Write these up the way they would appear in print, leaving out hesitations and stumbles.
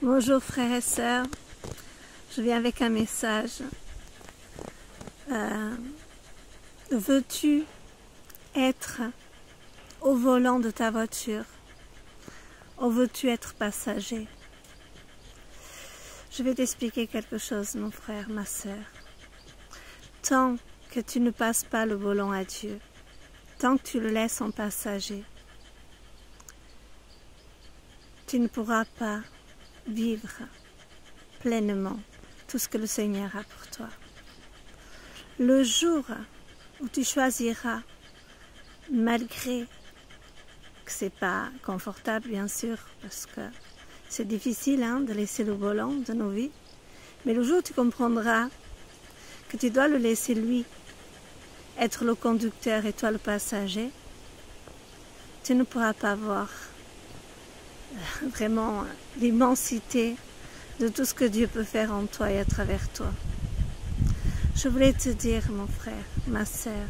Bonjour frères et sœurs, je viens avec un message. Veux-tu être au volant de ta voiture ou veux-tu être passager? Je vais t'expliquer quelque chose, mon frère, ma sœur. Tant que tu ne passes pas le volant à Dieu, tant que tu le laisses en passager, tu ne pourras pas vivre pleinement tout ce que le Seigneur a pour toi. Le jour où tu choisiras, malgré que ce n'est pas confortable bien sûr, parce que c'est difficile de laisser le volant de nos vies, mais le jour où tu comprendras que tu dois le laisser lui être le conducteur et toi le passager, tu ne pourras pas voir vraiment l'immensité de tout ce que Dieu peut faire en toi et à travers toi. Je voulais te dire, mon frère, ma sœur,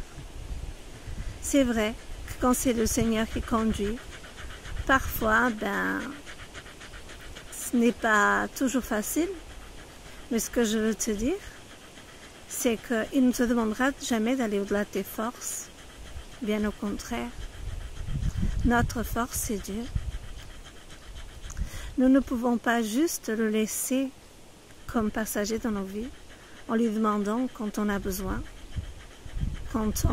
c'est vrai que quand c'est le Seigneur qui conduit, parfois, ce n'est pas toujours facile, mais ce que je veux te dire, c'est qu'il ne te demandera jamais d'aller au-delà de tes forces, bien au contraire. Notre force, c'est Dieu. Nous ne pouvons pas juste le laisser comme passager dans nos vies, en lui demandant quand on a besoin, quand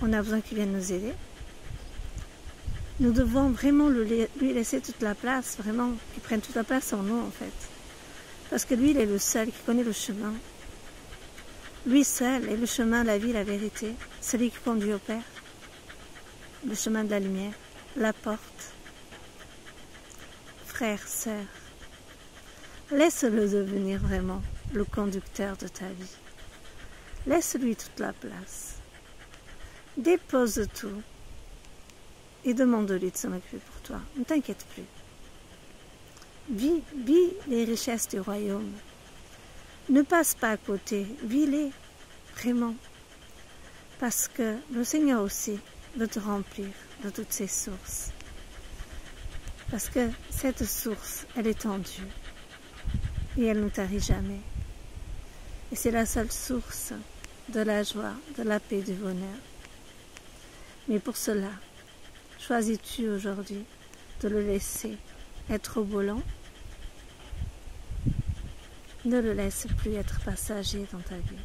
on a besoin qu'il vienne nous aider. Nous devons vraiment lui laisser toute la place, vraiment, qu'il prenne toute la place en nous en fait. Parce que lui, il est le seul qui connaît le chemin. Lui seul est le chemin, la vie, la vérité, celui qui conduit au Père, le chemin de la lumière, la porte. Frère, sœur, laisse-le devenir vraiment le conducteur de ta vie. Laisse-lui toute la place. Dépose tout et demande-lui de s'en occuper pour toi. Ne t'inquiète plus. Vis les richesses du royaume. Ne passe pas à côté. Vis-les vraiment. Parce que le Seigneur aussi veut te remplir de toutes ses sources. Parce que cette source, elle est en Dieu. Et elle ne tarit jamais. Et c'est la seule source de la joie, de la paix, du bonheur. Mais pour cela, choisis-tu aujourd'hui de le laisser être au volant? Ne le laisse plus être passager dans ta vie.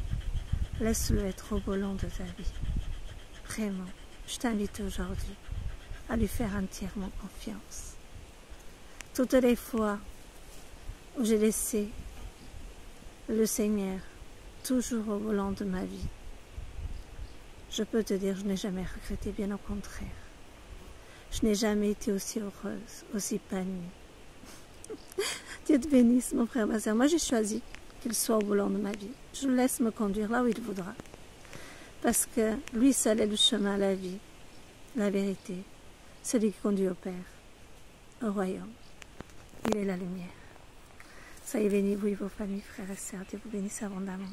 Laisse-le être au volant de ta vie. Vraiment, je t'invite aujourd'hui à lui faire entièrement confiance. Toutes les fois où j'ai laissé le Seigneur toujours au volant de ma vie, je peux te dire, je n'ai jamais regretté, bien au contraire. Je n'ai jamais été aussi heureuse, aussi épanouie. Dieu te bénisse, mon frère, ma soeur. Moi, j'ai choisi qu'il soit au volant de ma vie. Je le laisse me conduire là où il voudra. Parce que lui seul est le chemin, la vie, la vérité, celui qui conduit au Père, au royaume. Il est la lumière. Soyez bénis, vous et vos familles, frères et sœurs. Dieu vous bénisse abondamment.